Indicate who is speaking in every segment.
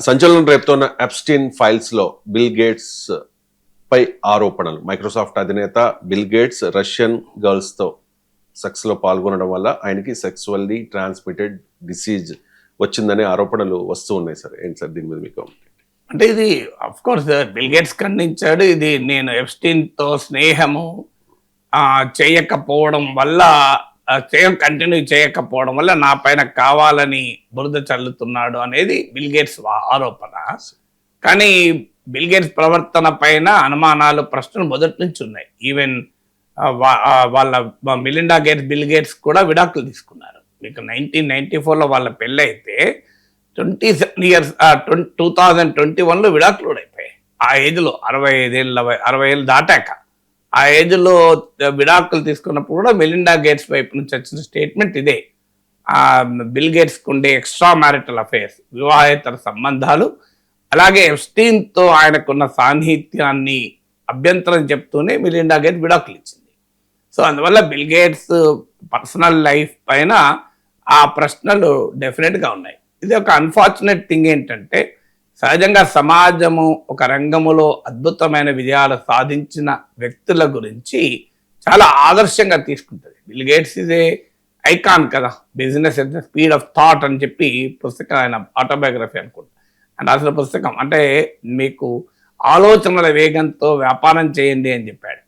Speaker 1: సంచలనం రేపుతోన్న Epstein files లో bill gates పై ఆరోపణలు. మైక్రోసాఫ్ట్ అధినేత బిల్ గేట్స్ రష్యన్ గర్ల్స్ తో సెక్స్ లో పాల్గొనడం వల్ల ఆయనకి సెక్సువల్లీ ట్రాన్స్మిటెడ్ డిసీజ్ వచ్చిందనే ఆరోపణలు వస్తూ ఉన్నాయి సార్. ఏంటి సార్ దీని మీద మీకు?
Speaker 2: అంటే ఇది అఫ్ కోర్స్ బిల్ గేట్స్ ఖండించాడు. ఇది నేను ఎప్స్టీన్ తో స్నేహము చేయకపోవడం వల్ల కంటిన్యూ చేయకపోవడం వల్ల నా పైన కావాలని బురద చల్లుతున్నాడు అనేది బిల్ గేట్స్ ఆరోపణ. కానీ బిల్ గేట్స్ ప్రవర్తన పైన అనుమానాలు, ప్రశ్నలు మొదటి నుంచి ఉన్నాయి. ఈవెన్ వాళ్ళ మిలిండా గేట్స్, బిల్ గేట్స్ కూడా విడాకులు తీసుకున్నారు. మీకు 1994లో వాళ్ళ పెళ్ళి అయితే 27 years 2021లో విడాకులు కూడా అయిపోయాయి. ఆ ఏజ్లో 60 ఏళ్ళు దాటాక ఆ ఏజ్లో విడాకులు తీసుకున్నప్పుడు కూడా మెలిండా గేట్స్ వైపు నుంచి వచ్చిన స్టేట్మెంట్ ఇదే. బిల్ గేట్స్కి ఉండే ఎక్స్ట్రా మ్యారిటల్ అఫైర్స్, వివాహేతర సంబంధాలు, అలాగే ఎప్స్టీన్తో ఆయనకున్న సాన్నిహిత్యాన్ని అభ్యంతరం చెప్తూనే మెలిండా గేట్స్ విడాకులు ఇచ్చింది. సో అందువల్ల బిల్ గేట్స్ పర్సనల్ లైఫ్ పైన ఆ ప్రశ్నలు డెఫినెట్గా ఉన్నాయి. ఇది ఒక అన్ఫార్చునేట్ థింగ్ ఏంటంటే, సహజంగా సమాజము ఒక రంగములో అద్భుతమైన విజయాలు సాధించిన వ్యక్తుల గురించి చాలా ఆదర్శంగా తీసుకుంటుంది. Bill Gates is a icon కదా, business at the speed of thought అని చెప్పి పుస్తకం, ఆయన ఆటోబయోగ్రఫీ అనుకుంటా అండ్ అసలు పుస్తకం అంటే మీకు ఆలోచనల వేగంతో వ్యాపారం చేయండి అని చెప్పాడు.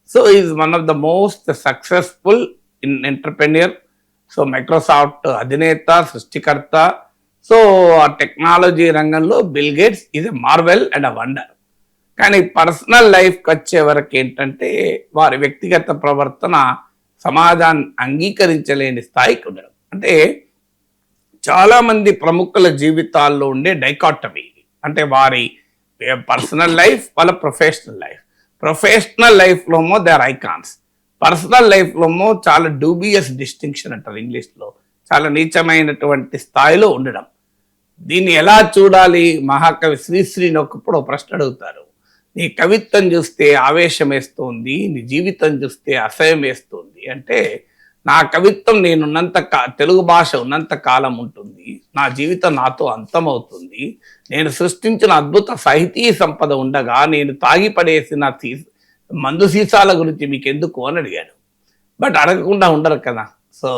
Speaker 2: So is one of the most successful in entrepreneur. So Microsoft అధినేత, సృష్టికర్త. సో ఆ టెక్నాలజీ రంగంలో bill gates is a Marvel and a wonder. కానీ పర్సనల్ లైఫ్కి వచ్చే వరకు ఏంటంటే వారి వ్యక్తిగత ప్రవర్తన సమాజాన్ని అంగీకరించలేని స్థాయికి ఉండడం. అంటే చాలామంది ప్రముఖుల జీవితాల్లో ఉండే డైకాటమీ, అంటే వారి పర్సనల్ లైఫ్, వాళ్ళ ప్రొఫెషనల్ లైఫ్. ప్రొఫెషనల్ లైఫ్లోమో దే ఆర్ ఐకాన్స్, పర్సనల్ లైఫ్లోమో చాలా డూబియస్ డిస్టింక్షన్ అంటారు ఇంగ్లీష్లో, చాలా నీచమైనటువంటి స్థాయిలో ఉండడం. దీన్ని ఎలా చూడాలి? మహాకవి శ్రీశ్రీని ఒకప్పుడు ప్రశ్న అడుగుతారు, నీ కవిత్వం చూస్తే ఆవేశం వేస్తుంది, నీ జీవితం చూస్తే అసహ్యం వేస్తుంది అంటే, నా కవిత్వం నేనున్నంత తెలుగు భాష ఉన్నంత కాలం ఉంటుంది, నా జీవితం నాతో అంతమవుతుంది, నేను సృష్టించిన అద్భుత సాహితీ సంపద ఉండగా నేను తాగి పడేసిన మందు సీసాల గురించి మీకు ఎందుకు అని అడిగాడు. బట్ అడగకుండా ఉండరు కదా. సో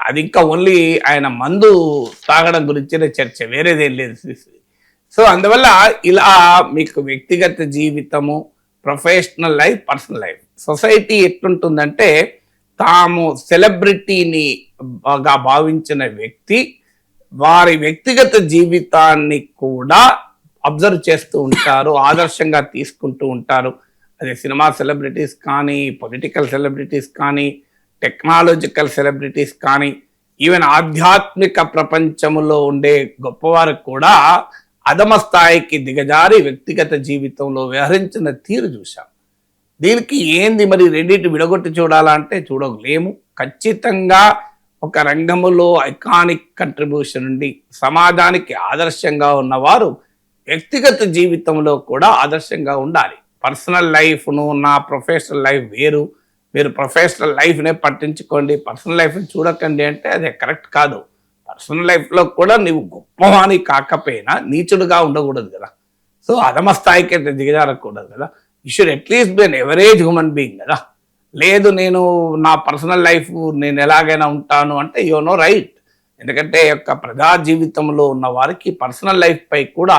Speaker 2: అది ఇంకా ఓన్లీ ఆయన మందు తాగడం గురించిన చర్చ, వేరేదేం లేదు శ్రీశ్రీ. సో అందువల్ల ఇలా మీకు వ్యక్తిగత జీవితము, professional life, personal life, society ఎట్లుంటుందంటే తాము సెలబ్రిటీని బాగా భావించిన వ్యక్తి వారి వ్యక్తిగత జీవితాన్ని కూడా అబ్జర్వ్ చేస్తూ ఉంటారు, ఆదర్శంగా తీసుకుంటూ ఉంటారు. అదే సినిమా సెలబ్రిటీస్ కానీ, పొలిటికల్ సెలబ్రిటీస్ కానీ, టెక్నాలజికల్ సెలబ్రిటీస్ కానీ, ఈవెన్ ఆధ్యాత్మిక ప్రపంచంలో ఉండే గొప్పవారు కూడా అధమ స్థాయికి దిగజారి వ్యక్తిగత జీవితంలో వ్యవహరించిన తీరు చూశాం. దీనికి ఏంది మరి రెండింటి విడగొట్టి చూడాలా అంటే చూడలేము. ఖచ్చితంగా ఒక రంగములో ఐకానిక్ కంట్రిబ్యూషన్ ఉండి సమాజానికి ఆదర్శంగా ఉన్నవారు వ్యక్తిగత జీవితంలో కూడా ఆదర్శంగా ఉండాలి. పర్సనల్ లైఫ్ను, నా ప్రొఫెషనల్ లైఫ్ వేరు, మీరు ప్రొఫెషనల్ లైఫ్నే పట్టించుకోండి, పర్సనల్ లైఫ్ని చూడకండి అంటే అది కరెక్ట్ కాదు. పర్సనల్ లైఫ్లో కూడా నీవు గొప్పవాణి కాకపోయినా నీచుడుగా ఉండకూడదు కదా. సో అధమ స్థాయికి దిగజారకూడదు కదా. You should at least be an average human being కదా. లేదు నేను నా పర్సనల్ లైఫ్ నేను ఎలాగైనా ఉంటాను అంటే యు నో రైట్. ఎందుకంటే యొక్క ప్రజా జీవితంలో ఉన్న వారికి పర్సనల్ లైఫ్ పై కూడా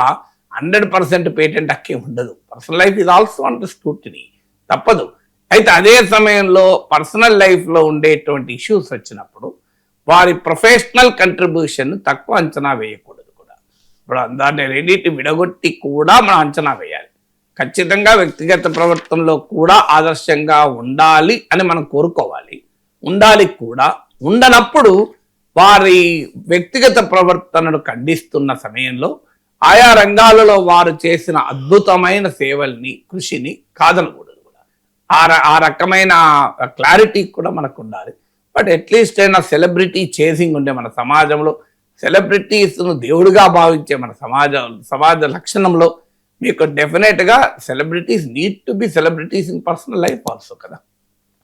Speaker 2: 100% పేటెంట్ హక్కే ఉండదు. Personal life is also under scrutiny, తప్పదు. అయితే అదే సమయంలో పర్సనల్ లైఫ్లో ఉండేటువంటి ఇష్యూస్ వచ్చినప్పుడు వారి ప్రొఫెషనల్ కంట్రిబ్యూషన్ తక్కువ అంచనా వేయకూడదు కూడా. ఇప్పుడు దాన్ని రెండింటి విడగొట్టి కూడా మనం అంచనా వేయాలి. ఖచ్చితంగా వ్యక్తిగత ప్రవర్తనలో కూడా ఆదర్శంగా ఉండాలి అని మనం కోరుకోవాలి, ఉండాలి కూడా. ఉండనప్పుడు వారి వ్యక్తిగత ప్రవర్తనను ఖండిస్తున్న సమయంలో ఆయా రంగాలలో వారు చేసిన అద్భుతమైన సేవల్ని, కృషిని కాదనకూడదు కూడా. ఆ రకమైన క్లారిటీ కూడా మనకు ఉండాలి. బట్ అట్లీస్ట్ అయినా సెలబ్రిటీ చేసింగ్ ఉండే మన సమాజంలో, సెలబ్రిటీస్ను దేవుడిగా భావించే మన సమాజ లక్షణంలో మీకు డెఫినెట్గా celebrities need to be celebrities in personal life also కదా.